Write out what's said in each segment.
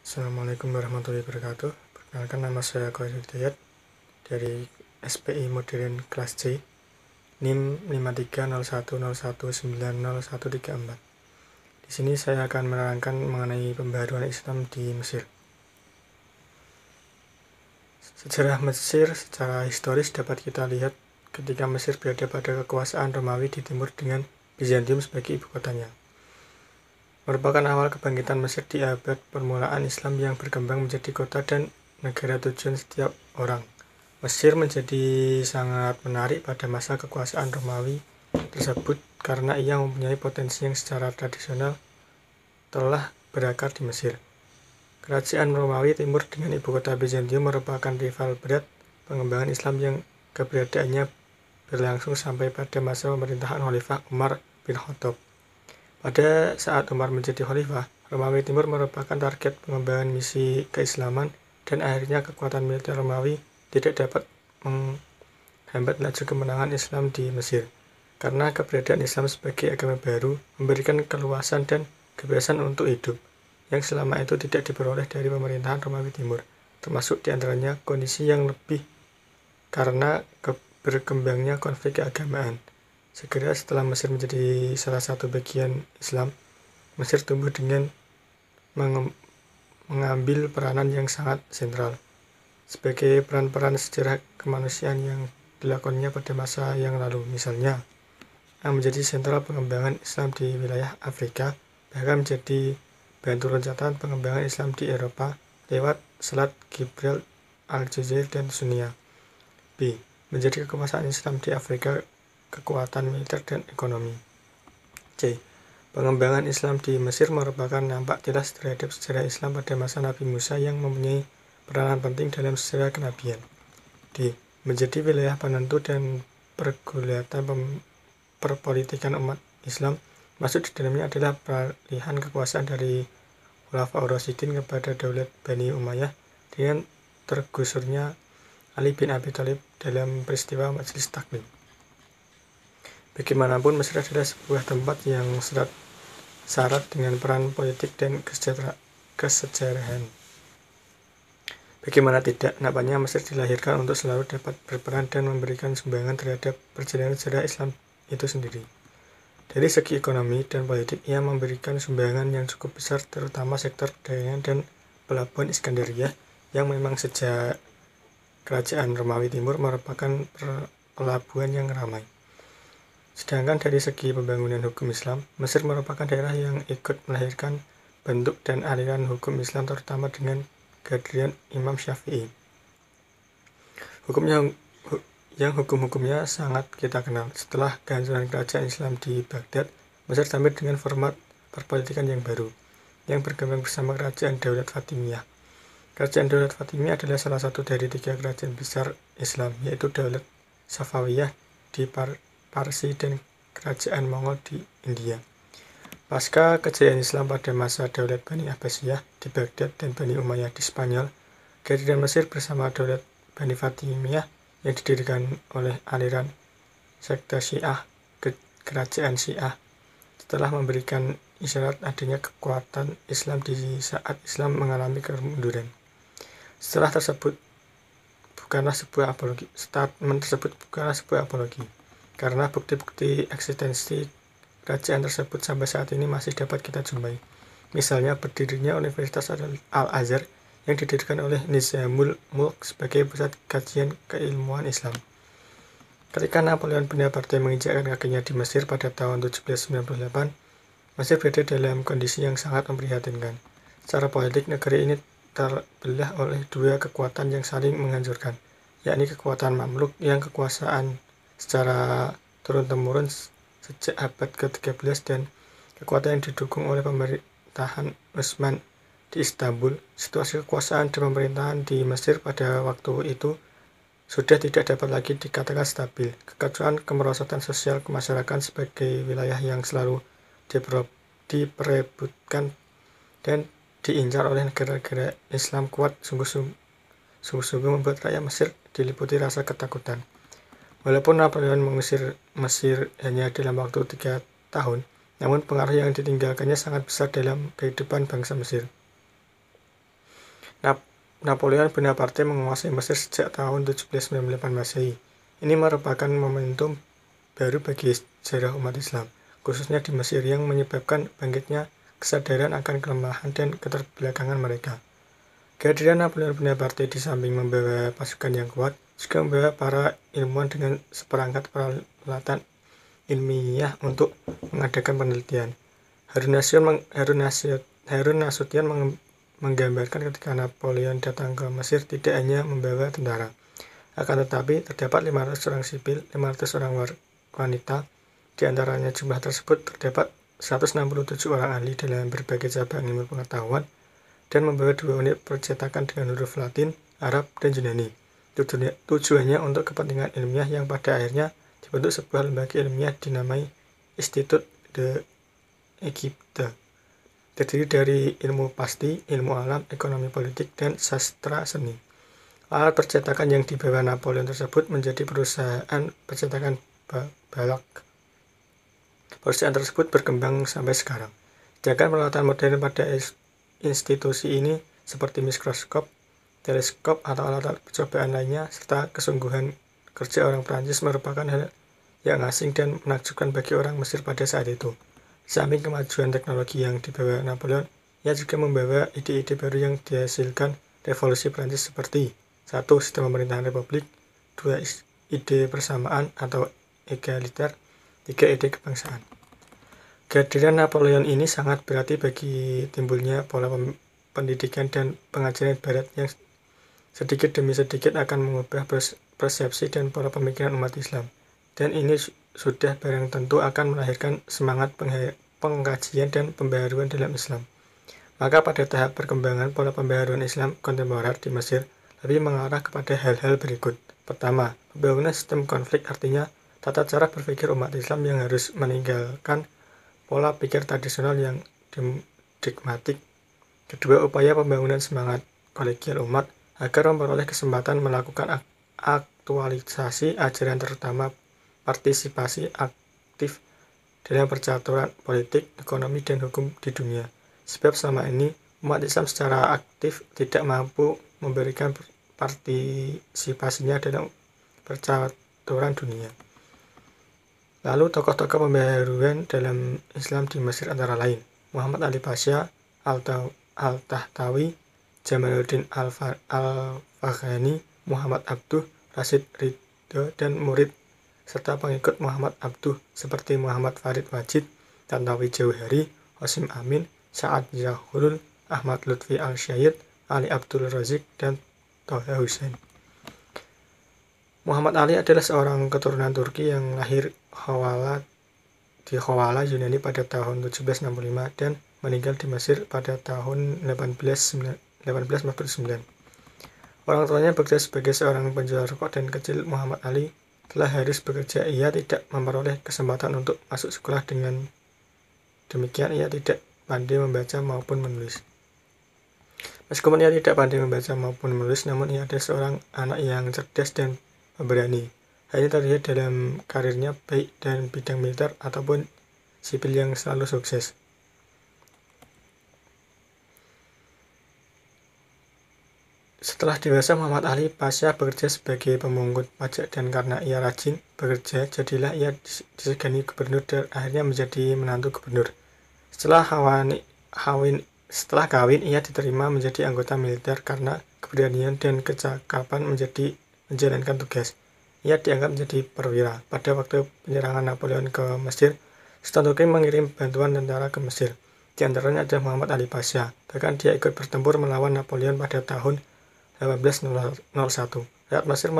Assalamualaikum warahmatullahi wabarakatuh. Perkenalkan, nama saya Khairul Hidayat dari SPI Modern kelas C, NIM 5301019014. Di sini saya akan menerangkan mengenai pembaharuan Islam di Mesir. Sejarah Mesir secara historis dapat kita lihat ketika Mesir berada pada kekuasaan Romawi di timur dengan Bizantium sebagai ibu kotanya. Merupakan awal kebangkitan Mesir di abad permulaan Islam yang berkembang menjadi kota dan negara tujuan setiap orang. Mesir menjadi sangat menarik pada masa kekuasaan Romawi tersebut karena ia mempunyai potensi yang secara tradisional telah berakar di Mesir. Kerajaan Romawi Timur dengan ibu kota Bizantium merupakan rival berat pengembangan Islam yang keberadaannya berlangsung sampai pada masa pemerintahan Khalifah Umar bin Khattab. Pada saat Umar menjadi khalifah, Romawi Timur merupakan target pengembangan misi keislaman dan akhirnya kekuatan militer Romawi tidak dapat menghambat laju kemenangan Islam di Mesir. Karena keberadaan Islam sebagai agama baru memberikan keluasan dan kebebasan untuk hidup, yang selama itu tidak diperoleh dari pemerintahan Romawi Timur, termasuk diantaranya kondisi yang lebih karena berkembangnya konflik keagamaan. Segera setelah Mesir menjadi salah satu bagian Islam, Mesir tumbuh dengan mengambil peranan yang sangat sentral sebagai peran-peran sejarah kemanusiaan yang dilakukannya pada masa yang lalu. Misalnya, yang menjadi sentral pengembangan Islam di wilayah Afrika, bahkan menjadi bantu loncatan pengembangan Islam di Eropa lewat Selat Gibraltar, Aljazair, dan Sunia. B. Menjadi kekuasaan Islam di Afrika, kekuatan militer dan ekonomi. C. Pengembangan Islam di Mesir merupakan nampak jelas terhadap sejarah Islam pada masa Nabi Musa yang mempunyai peranan penting dalam sejarah kenabian. D. Menjadi wilayah penentu dan pergulatan perpolitikan umat Islam. Maksud di dalamnya adalah peralihan kekuasaan dari Khulafaur Rasyidin kepada Daulat Bani Umayyah dengan tergusurnya Ali bin Abi Thalib dalam peristiwa Majelis Taklim. Bagaimanapun, Mesir adalah sebuah tempat yang syarat dengan peran politik dan kesejarahan. Bagaimana tidak, nampaknya Mesir dilahirkan untuk selalu dapat berperan dan memberikan sumbangan terhadap perjalanan sejarah Islam itu sendiri. Dari segi ekonomi dan politik, ia memberikan sumbangan yang cukup besar, terutama sektor perdagangan dan pelabuhan Iskandariyah, yang memang sejak kerajaan Romawi Timur merupakan pelabuhan yang ramai. Sedangkan dari segi pembangunan hukum Islam, Mesir merupakan daerah yang ikut melahirkan bentuk dan aliran hukum Islam, terutama dengan kehadiran Imam Syafi'i. Hukum-hukumnya sangat kita kenal. Setelah kehancuran kerajaan Islam di Baghdad, Mesir tampil dengan format perpolitikan yang baru, yang berkembang bersama kerajaan Daulat Fatimiyah. Kerajaan Daulat Fatimiyah adalah salah satu dari 3 kerajaan besar Islam, yaitu Daulat Safawiyah di Parsi dan kerajaan Mongol di India. Pasca kejayaan Islam pada masa Daulat Bani Abbasiyah di Baghdad dan Bani Umayyah di Spanyol, kehadiran Mesir bersama Daulat Bani Fatimiyah yang didirikan oleh aliran sekte Syiah, kerajaan Syiah, setelah memberikan isyarat adanya kekuatan Islam di saat Islam mengalami kemunduran. Statement tersebut bukanlah sebuah apologi, karena bukti-bukti eksistensi kerajaan tersebut sampai saat ini masih dapat kita jumpai. Misalnya berdirinya Universitas Al-Azhar yang didirikan oleh Nizamul Mulk sebagai pusat kajian keilmuan Islam. Ketika Napoleon Bonaparte menginjakkan kakinya di Mesir pada tahun 1798, Mesir berada dalam kondisi yang sangat memprihatinkan. Secara politik, negeri ini terbelah oleh 2 kekuatan yang saling menghancurkan, yakni kekuatan Mamluk yang kekuasaan secara turun-temurun sejak abad ke-13 dan kekuatan yang didukung oleh pemerintahan Utsman di Istanbul. Situasi kekuasaan dan pemerintahan di Mesir pada waktu itu sudah tidak dapat lagi dikatakan stabil. Kekacauan kemerosotan sosial kemasyarakatan sebagai wilayah yang selalu diperebutkan dan diincar oleh negara-negara Islam kuat sungguh-sungguh membuat rakyat Mesir diliputi rasa ketakutan. Walaupun Napoleon mengusir Mesir hanya dalam waktu 3 tahun, namun pengaruh yang ditinggalkannya sangat besar dalam kehidupan bangsa Mesir. Napoleon Bonaparte menguasai Mesir sejak tahun 1798 Masehi. Ini merupakan momentum baru bagi sejarah umat Islam, khususnya di Mesir, yang menyebabkan bangkitnya kesadaran akan kelemahan dan keterbelakangan mereka. Kehadiran Napoleon Bonaparte di samping membawa pasukan yang kuat, juga membawa para ilmuwan dengan seperangkat peralatan ilmiah untuk mengadakan penelitian. Harun Nasution menggambarkan ketika Napoleon datang ke Mesir tidak hanya membawa tentara, akan tetapi terdapat 500 orang sipil, 500 orang wanita. Di antaranya jumlah tersebut terdapat 167 orang ahli dalam berbagai cabang ilmu pengetahuan, dan membawa 2 unit percetakan dengan huruf Latin, Arab, dan Yunani. Tujuannya untuk kepentingan ilmiah yang pada akhirnya dibentuk sebuah lembaga ilmiah dinamai Institut de Egypte, terdiri dari ilmu pasti, ilmu alam, ekonomi politik, dan sastra seni. Alat percetakan yang dibawa Napoleon tersebut menjadi perusahaan percetakan balak. Perusahaan tersebut berkembang sampai sekarang. Sedangkan peralatan modern pada institusi ini seperti mikroskop, teleskop, atau alat percobaan lainnya, serta kesungguhan kerja orang Prancis merupakan hal yang asing dan menakjubkan bagi orang Mesir pada saat itu. Di samping kemajuan teknologi yang dibawa Napoleon, ia juga membawa ide-ide baru yang dihasilkan revolusi Prancis seperti 1. Sistem pemerintahan republik, 2. Ide persamaan atau egaliter, 3. Ide kebangsaan. Kehadiran Napoleon ini sangat berarti bagi timbulnya pola pendidikan dan pengajaran Barat yang sedikit demi sedikit akan mengubah persepsi dan pola pemikiran umat Islam. Dan ini sudah barang tentu akan melahirkan semangat pengkajian dan pembaharuan dalam Islam. Maka pada tahap perkembangan pola pembaharuan Islam kontemporer di Mesir lebih mengarah kepada hal-hal berikut. Pertama, pembangunan sistem konflik, artinya tata cara berpikir umat Islam yang harus meninggalkan pola pikir tradisional yang dogmatik. Kedua, upaya pembangunan semangat kolegial umat agar memperoleh kesempatan melakukan aktualisasi ajaran, terutama partisipasi aktif dalam percaturan politik, ekonomi, dan hukum di dunia. Sebab selama ini umat Islam secara aktif tidak mampu memberikan partisipasinya dalam percaturan dunia. Lalu tokoh-tokoh pembaharuan dalam Islam di Mesir antara lain Muhammad Ali Pasha, Al-Tahtawi, Jamaluddin Al-Faghani, Muhammad Abduh, Rashid Ridho, dan murid serta pengikut Muhammad Abduh seperti Muhammad Farid Wajid, Tantawi Jauhari, Hasyim Amin, Sa'ad Zahurul, Ahmad Lutfi Al-Syahid, Ali Abdul Razik, dan Toha Hussein. Muhammad Ali adalah seorang keturunan Turki yang lahir di Hawala, Yunani pada tahun 1765 dan meninggal di Mesir pada tahun 1849. Orang tuanya bekerja sebagai seorang penjual rokok, dan kecil Muhammad Ali telah harus bekerja. Ia tidak memperoleh kesempatan untuk masuk sekolah, dengan demikian ia tidak pandai membaca maupun menulis. Meskipun ia tidak pandai membaca maupun menulis, namun ia adalah seorang anak yang cerdas dan pemberani. Hal ini terlihat dalam karirnya baik dalam bidang militer ataupun sipil yang selalu sukses. Setelah dewasa, Muhammad Ali Pasha bekerja sebagai pemungut pajak, dan karena ia rajin bekerja, jadilah ia disegani gubernur dan akhirnya menjadi menantu gubernur. Setelah kawin, ia diterima menjadi anggota militer karena keberanian dan kecakapan menjalankan tugas. Ia dianggap menjadi perwira. Pada waktu penyerangan Napoleon ke Mesir, Sultan Turki mengirim bantuan tentara ke Mesir. Di antaranya ada Muhammad Ali Pasha. Bahkan dia ikut bertempur melawan Napoleon pada tahun 1801. Rakyat Mesir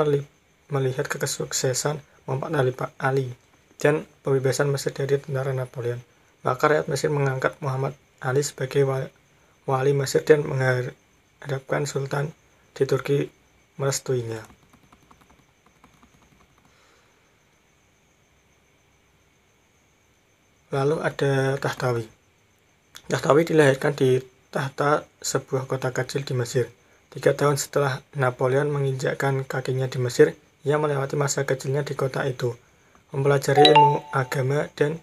melihat kesuksesan Muhammad Ali dan pembebasan Mesir dari tentara Napoleon. Maka rakyat Mesir mengangkat Muhammad Ali sebagai wali Mesir dan mengharapkan Sultan di Turki merestuinya. Lalu ada Tahtawi. Tahtawi dilahirkan di Tahta, sebuah kota kecil di Mesir. 3 tahun setelah Napoleon menginjakkan kakinya di Mesir, ia melewati masa kecilnya di kota itu, mempelajari ilmu agama dan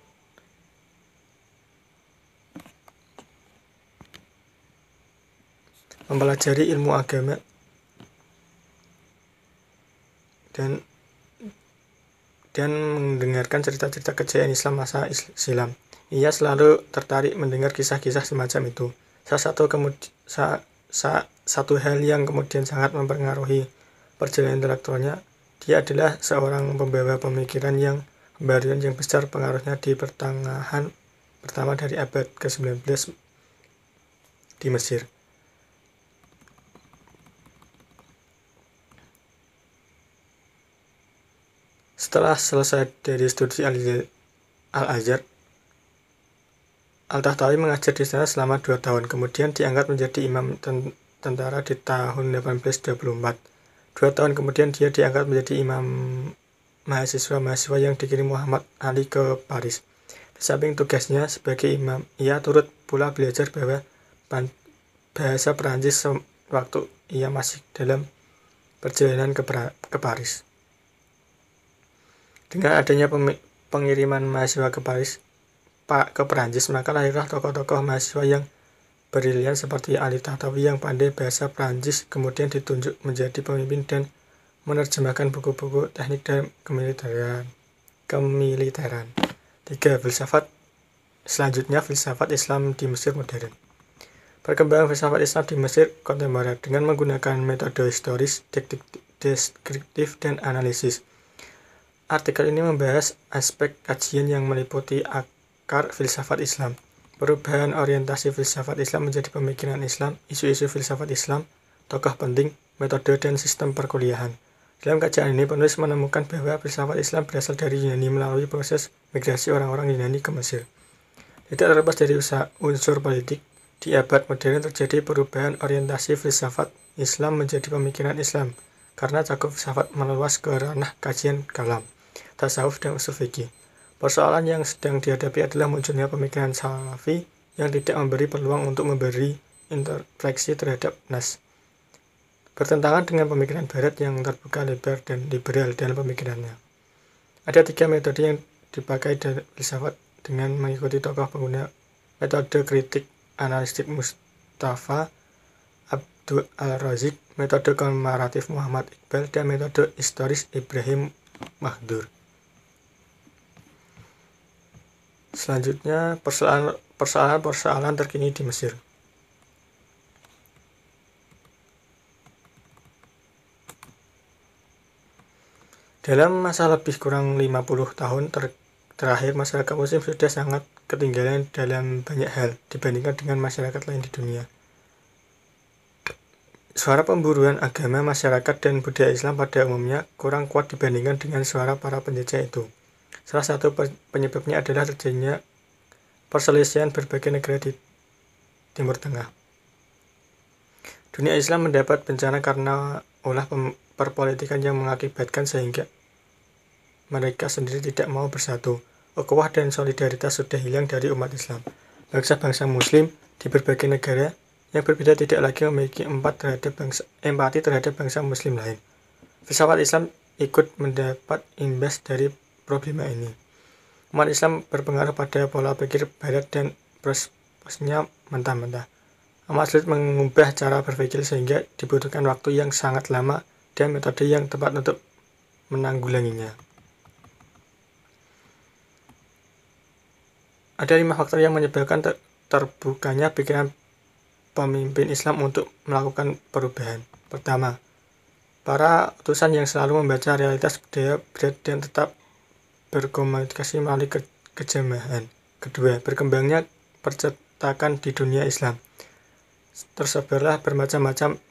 mempelajari ilmu agama dan mendengarkan cerita-cerita kejayaan Islam masa silam. Ia selalu tertarik mendengar kisah-kisah semacam itu. Satu hal yang kemudian sangat mempengaruhi perjalanan intelektualnya, dia adalah seorang pembawa pemikiran yang besar. Pengaruhnya di pertengahan pertama dari abad ke-19 di Mesir. Setelah selesai dari studi Al-Azhar, Al-Tahtawi mengajar di sana selama 2 tahun, kemudian diangkat menjadi imam tentara di tahun 1824. 2 tahun kemudian dia diangkat menjadi imam mahasiswa yang dikirim Muhammad Ali ke Paris. Di samping tugasnya sebagai imam, ia turut pula belajar bahasa Perancis waktu ia masih dalam perjalanan ke Paris. Dengan adanya pengiriman mahasiswa ke Perancis, maka lahirlah tokoh-tokoh mahasiswa yang brilian seperti Ali Tahtawi yang pandai bahasa Perancis, kemudian ditunjuk menjadi pemimpin dan menerjemahkan buku-buku teknik dan kemiliteran. 3. Selanjutnya, filsafat Islam di Mesir modern. Perkembangan filsafat Islam di Mesir kontemporer dengan menggunakan metode historis, deskriptif, dan analisis. Artikel ini membahas aspek kajian yang meliputi akar filsafat Islam, perubahan orientasi filsafat Islam menjadi pemikiran Islam, isu-isu filsafat Islam, tokoh penting, metode, dan sistem perkuliahan. Dalam kajian ini, penulis menemukan bahwa filsafat Islam berasal dari Yunani melalui proses migrasi orang-orang Yunani ke Mesir. Tidak terlepas dari unsur politik, di abad modern terjadi perubahan orientasi filsafat Islam menjadi pemikiran Islam, karena cakup filsafat meluas ke ranah kajian kalam, tasawuf, dan usul fikih. Persoalan yang sedang dihadapi adalah munculnya pemikiran Salafi yang tidak memberi peluang untuk memberi interpretasi terhadap nas, bertentangan dengan pemikiran Barat yang terbuka, lebar, dan liberal dalam pemikirannya. Ada 3 metode yang dipakai dalam filsafat dengan mengikuti tokoh pengguna metode kritik analitik Mustafa Abdul Al-Razik, metode komparatif Muhammad Iqbal, dan metode historis Ibrahim Mahdur. Selanjutnya, persoalan terkini di Mesir. Dalam masa lebih kurang 50 tahun terakhir, masyarakat Muslim sudah sangat ketinggalan dalam banyak hal dibandingkan dengan masyarakat lain di dunia. Suara pemburuan agama, masyarakat, dan budaya Islam pada umumnya kurang kuat dibandingkan dengan suara para penjajah itu. Salah satu penyebabnya adalah terjadinya perselisihan berbagai negara di Timur Tengah. Dunia Islam mendapat bencana karena ulah perpolitikan yang mengakibatkan sehingga mereka sendiri tidak mau bersatu. Ukhuwah dan solidaritas sudah hilang dari umat Islam. Bangsa-bangsa Muslim di berbagai negara yang berbeda tidak lagi memiliki empati terhadap bangsa Muslim lain. Filsafat Islam ikut mendapat imbas dari problema ini. Umat Islam berpengaruh pada pola pikir Barat dan prosesnya mentah-mentah. Amat sulit mengubah cara berpikir sehingga dibutuhkan waktu yang sangat lama dan metode yang tepat untuk menanggulanginya. Ada 5 faktor yang menyebabkan terbukanya pikiran pemimpin Islam untuk melakukan perubahan. Pertama, para utusan yang selalu membaca realitas budaya Barat dan tetap berkomunikasi melalui kejamahan. Kedua, berkembangnya percetakan di dunia Islam. Tersebarlah bermacam-macam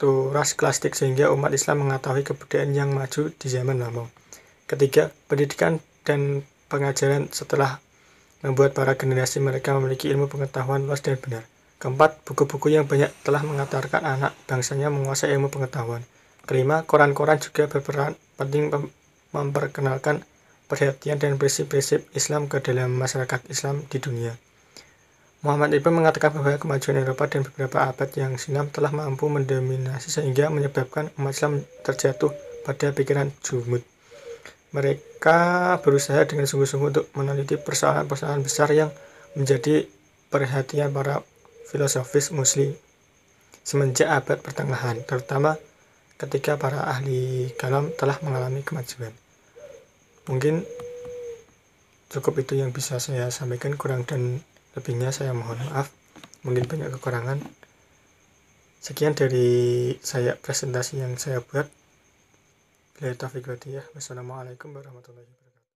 turas klasik sehingga umat Islam mengetahui kebudayaan yang maju di zaman lampau. Ketiga, pendidikan dan pengajaran setelah membuat para generasi mereka memiliki ilmu pengetahuan luas dan benar. Keempat, buku-buku yang banyak telah mengantarkan anak bangsanya menguasai ilmu pengetahuan. Kelima, koran-koran juga berperan penting memperkenalkan perhatian dan prinsip-prinsip Islam ke dalam masyarakat Islam di dunia. Muhammad Ibn mengatakan bahwa kemajuan Eropa dan beberapa abad yang silam telah mampu mendominasi sehingga menyebabkan umat Islam terjatuh pada pikiran jumud. Mereka berusaha dengan sungguh-sungguh untuk meneliti persoalan-persoalan besar yang menjadi perhatian para filosofis Muslim, semenjak abad pertengahan, terutama ketika para ahli kalam telah mengalami kemajuan. Mungkin cukup itu yang bisa saya sampaikan, kurang dan lebihnya saya mohon maaf. Mungkin banyak kekurangan. Sekian dari saya presentasi yang saya buat. Wassalamualaikum warahmatullahi wabarakatuh.